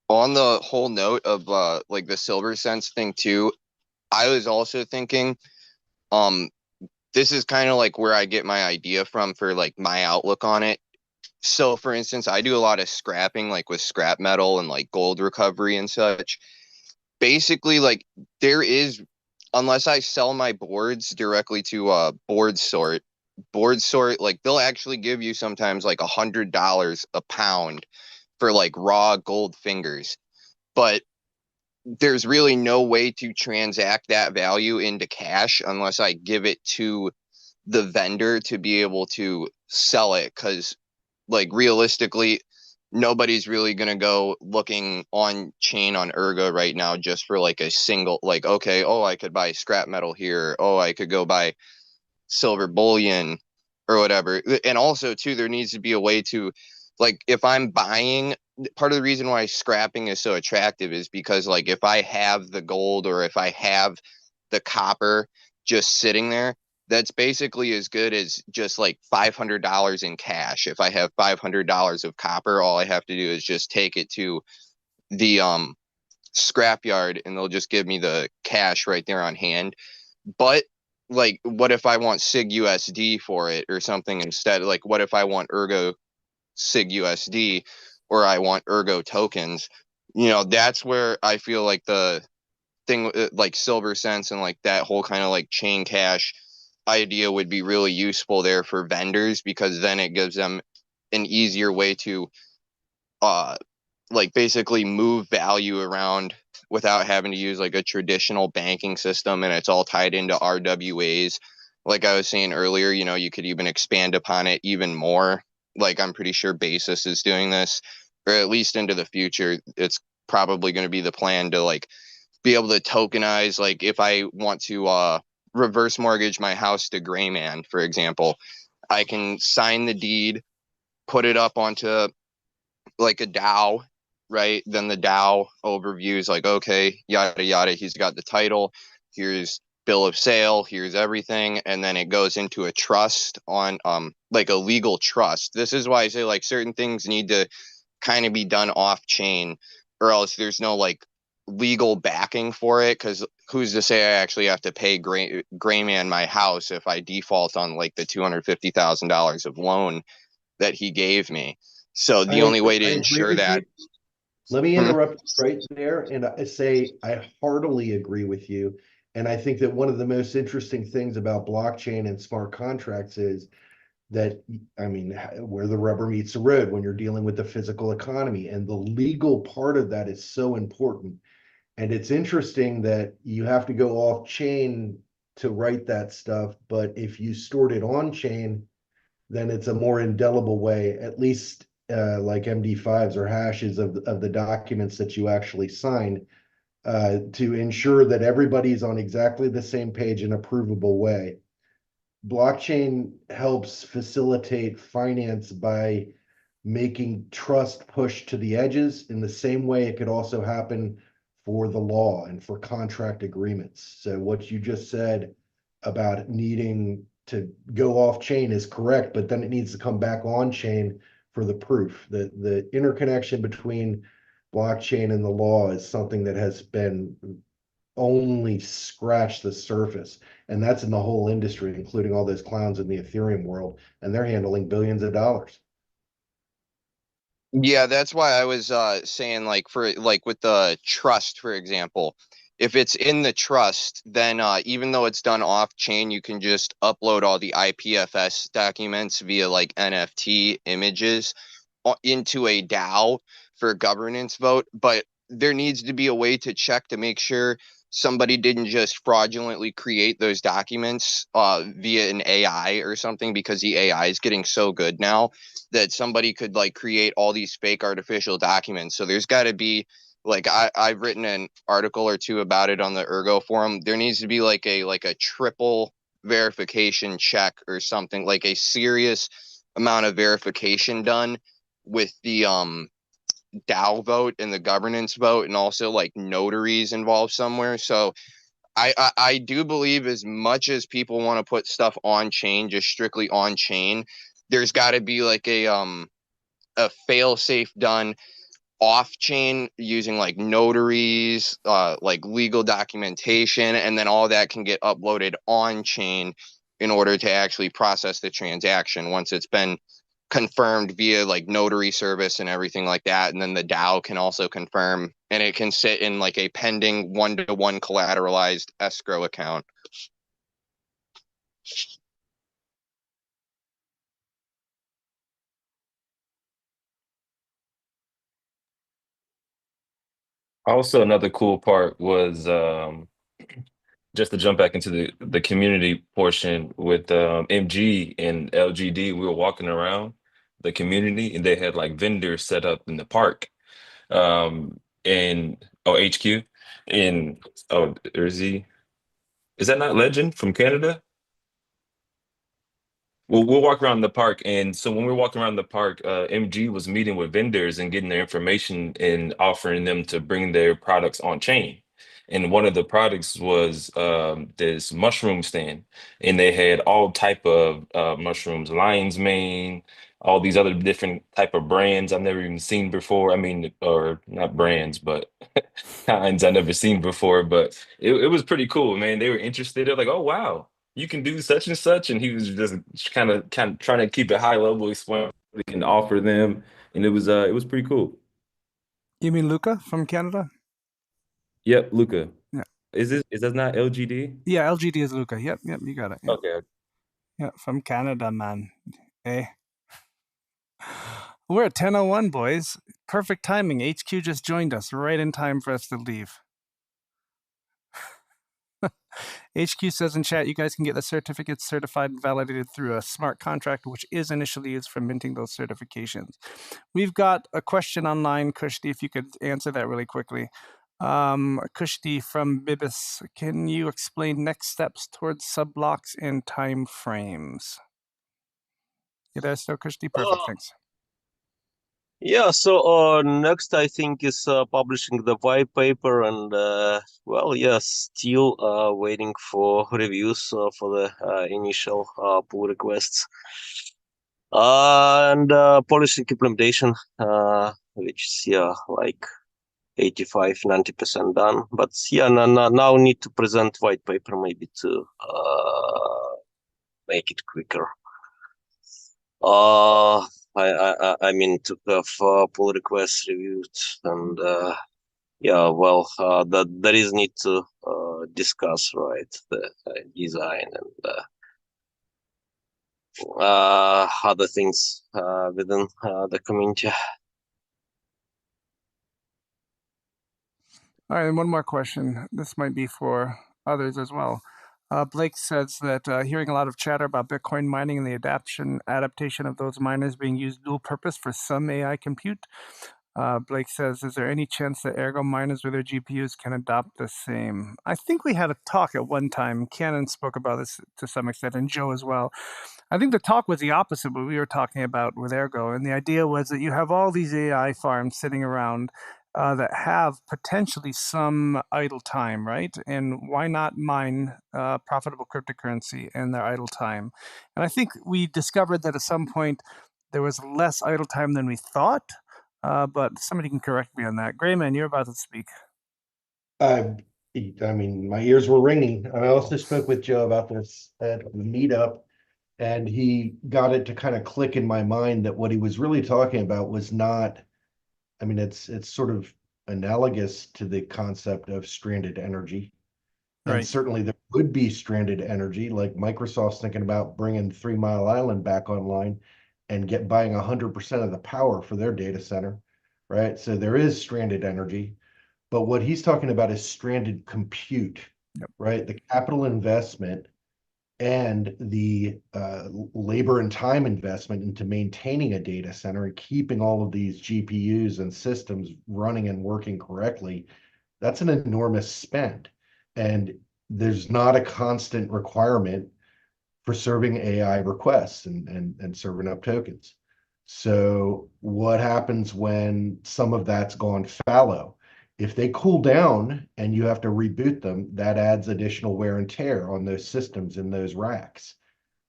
On the whole note of like the silver sense thing too, I was also thinking, um, this is kind of like where I get my idea from for like my outlook on it. So for instance, I do a lot of scrapping, like with scrap metal and like gold recovery and such. Basically, like there is, unless I sell my boards directly to board sort, like they'll actually give you sometimes like $100 a pound for like raw gold fingers. But there's really no way to transact that value into cash unless I give it to the vendor to be able to sell it. Because, like, realistically, nobody's really going to go looking on chain on Ergo right now just for like a single, like, okay, oh, I could buy scrap metal here. Oh, I could go buy silver bullion or whatever. And also, too, there needs to be a way to, like, if I'm buying, part of the reason why scrapping is so attractive is because, like, if I have the gold or if I have the copper just sitting there, that's basically as good as just like $500 in cash. If I have $500 of copper, all I have to do is just take it to the scrapyard and they'll just give me the cash right there on hand. But like, what if I want SIG USD for it or something instead? Like, what if I want Ergo SIG USD or I want Ergo tokens? That's where I feel like the thing, like Silver Sense and like that whole kind of like chain cash idea would be really useful there for vendors, because then it gives them an easier way to uh like basically move value around without having to use like a traditional banking system, and it's all tied into RWAs. Like I was saying earlier, you could even expand upon it even more. Like I'm pretty sure Basis is doing this, or at least into the future. It's probably going to be the plan to like be able to tokenize, like if I want to reverse mortgage my house to Grayman, for example, I can sign the deed, put it up onto like a DAO, right? Then the DAO overview is like, okay, yada yada. He's got the title. Here's bill of sale. Here's everything, and then it goes into a trust on like a legal trust. This is why I say like certain things need to kind of be done off chain, or else there's no like legal backing for it. Because who's to say I actually have to pay Grayman my house if I default on like the $250,000 of loan that he gave me? So the only way to I agree ensure with that. you. Let me Hmm? interrupt right there and I say I heartily agree with you. And I think that one of the most interesting things about blockchain and smart contracts is that, I mean, where the rubber meets the road when you're dealing with the physical economy. And the legal part of that is so important. And it's interesting that you have to go off chain to write that stuff. But if you stored it on chain, then it's a more indelible way, at least like MD5s or hashes of the documents that you actually sign to ensure that everybody's on exactly the same page in a provable way. Blockchain helps facilitate finance by making trust push to the edges in the same way it could also happen for the law and for contract agreements. So what you just said about needing to go off chain is correct, but then it needs to come back on chain for the proof. The interconnection between blockchain and the law is something that has been only scratched the surface. And that's in the whole industry, including all those clowns in the Ethereum world, and they're handling billions of dollars. Yeah, that's why I was saying like for like with the trust, for example, if it's in the trust, then even though it's done off chain, you can just upload all the IPFS documents via like NFT images into a DAO for a governance vote. But there needs to be a way to check to make sure somebody didn't just fraudulently create those documents via an AI or something, because the AI is getting so good now that somebody could like create all these fake artificial documents. So there's got to be like I've written an article or two about it on the Ergo forum. There needs to be like a triple verification check or something, like a serious amount of verification done with the DAO vote and the governance vote, and also like notaries involved somewhere. So I do believe, as much as people want to put stuff on chain, just strictly on chain, there's got to be like a fail safe done off chain using like notaries, like legal documentation, and then all that can get uploaded on chain in order to actually process the transaction once it's been confirmed via like notary service and everything like that. And then the DAO can also confirm, and it can sit in like a pending one-to-one collateralized escrow account. Also, another cool part was just to jump back into the community portion with MG and LGD. We were walking around the community, and they had like vendors set up in the park. In HQ in Jersey. Is that not Legend from Canada? Well, we'll walk around the park, and so when we're walking around the park, MG was meeting with vendors and getting their information and offering them to bring their products on chain. And one of the products was this mushroom stand, and they had all type of mushrooms, lion's mane, all these other different type of brands I've never even seen before. I mean, or not brands, but kinds I've never seen before. But it was pretty cool, man. They were interested. They're like, oh wow, you can do such and such, and he was just kind of trying to keep it high level, explain what we can offer them, and it was pretty cool. You mean Luca from Canada? Yep, Luca. Yeah. Is that not LGD? Yeah, LGD is Luca. Yep, you got it. Yep. Okay. Yeah, from Canada, man. Hey. We're at 10:01, boys. Perfect timing. HQ just joined us right in time for us to leave. HQ says in chat, you guys can get the certificates certified and validated through a smart contract, which is initially used for minting those certifications. We've got a question online, Kushti, if you could answer that really quickly. Kushti from Bibis, can you explain next steps towards subblocks and time frames? You there still, Kushti? Perfect, thanks. Yeah, so next I think is publishing the white paper, and well, yeah, still waiting for reviews for the initial pull requests, and polishing implementation, which is yeah like 85-90% done. But yeah, now need to present white paper maybe to make it quicker. Uh, I mean to have pull requests reviewed, and yeah, well, there is need to discuss, right, the design and other things within the community. All right, and one more question. This might be for others as well. Blake says that hearing a lot of chatter about Bitcoin mining and the adaptation of those miners being used dual purpose for some AI compute. Blake says, is there any chance that Ergo miners with their GPUs can adopt the same? I think we had a talk at one time. Cannon spoke about this to some extent, and Joe as well. I think the talk was the opposite what we were talking about with Ergo. And the idea was that you have all these AI farms sitting around that have potentially some idle time, right? And why not mine profitable cryptocurrency in their idle time? And I think we discovered that at some point there was less idle time than we thought. But somebody can correct me on that. Grayman, you're about to speak. I, I mean, my ears were ringing. I also spoke with Joe about this at the meetup, and he got it to kind of click in my mind that what he was really talking about was not, I mean, it's sort of analogous to the concept of stranded energy. And Right. certainly there would be stranded energy, like Microsoft's thinking about bringing 3 Mile Island back online and buying 100% of the power for their data center, right? So there is stranded energy. But what he's talking about is stranded compute, Yep. right? The capital investment and the labor and time investment into maintaining a data center and keeping all of these GPUs and systems running and working correctly, that's an enormous spend. And there's not a constant requirement for serving AI requests and serving up tokens. So what happens when some of that's gone fallow? If they cool down and you have to reboot them, that adds additional wear and tear on those systems in those racks.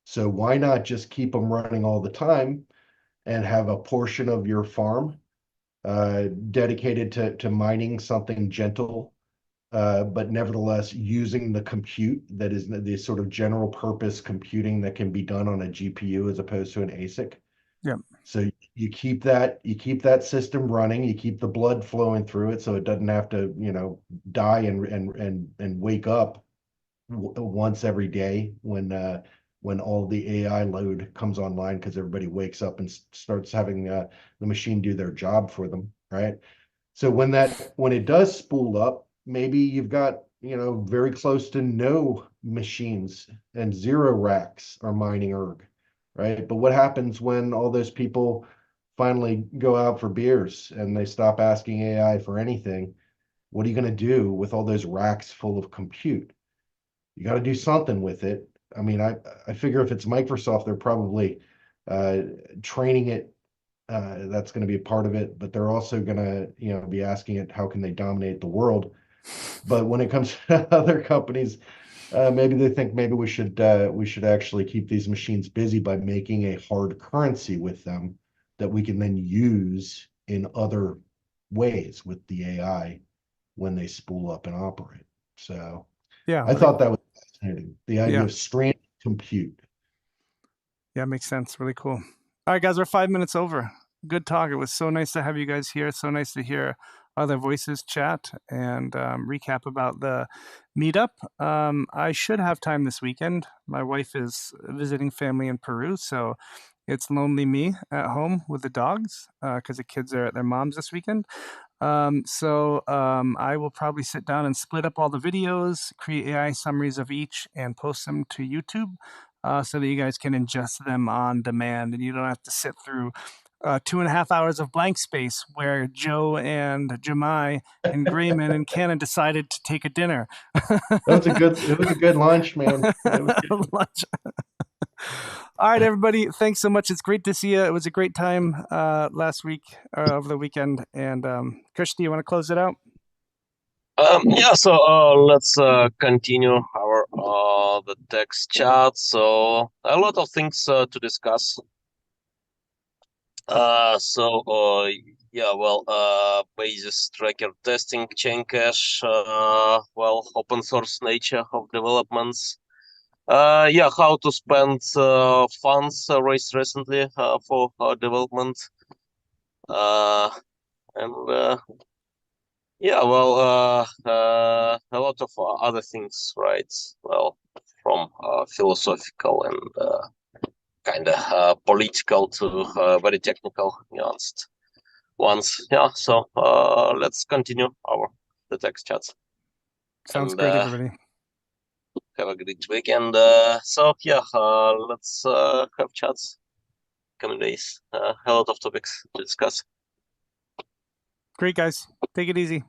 So why not just keep them running all the time and have a portion of your farm dedicated to mining something gentle, but nevertheless using the compute that is the sort of general purpose computing that can be done on a GPU as opposed to an ASIC. Yep. So you keep that system running, you keep the blood flowing through it so it doesn't have to, die and wake up once every day when all the AI load comes online because everybody wakes up and starts having the machine do their job for them, right? So when it does spool up, maybe you've got, very close to no machines and zero racks are mining erg, right? But what happens when all those people finally go out for beers and they stop asking AI for anything? What are you going to do with all those racks full of compute? You got to do something with it. I mean, I figure if it's Microsoft, they're probably uh, training it. That's going to be a part of it, but they're also going to, be asking it how can they dominate the world. But when it comes to other companies, maybe they think maybe we should actually keep these machines busy by making a hard currency with them that we can then use in other ways with the AI when they spool up and operate. So Yeah. I thought that was fascinating. The idea Yeah. of stranded compute. Yeah, makes sense. Really cool. All right, guys, we're 5 minutes over. Good talk. It was so nice to have you guys here. So nice to hear other voices chat and recap about the meetup. I should have time this weekend. My wife is visiting family in Peru, so it's lonely me at home with the dogs because the kids are at their mom's this weekend. I will probably sit down and split up all the videos, create AI summaries of each, and post them to YouTube so that you guys can ingest them on demand and you don't have to sit through 2.5 hours of blank space where Joe and Jemai and Grayman and Cannon decided to take a dinner. It was a good lunch, man. It was good. Lunch. All right, everybody. Thanks so much. It's great to see you. It was a great time last week, over the weekend. And Krish, do you want to close it out? Yeah, so let's continue our the text chat. So a lot of things to discuss. Yeah, well, basis tracker testing, chain cache, well, open source nature of developments. Yeah, how to spend funds raised recently for development. And yeah, well, a lot of other things, right? Well, from philosophical and kind of political to very technical, nuanced ones. Yeah, so let's continue the text chats Sounds and great, everybody. have a great weekend. So yeah, let's have chats coming days. A lot of topics to discuss. Great, guys. Take it easy.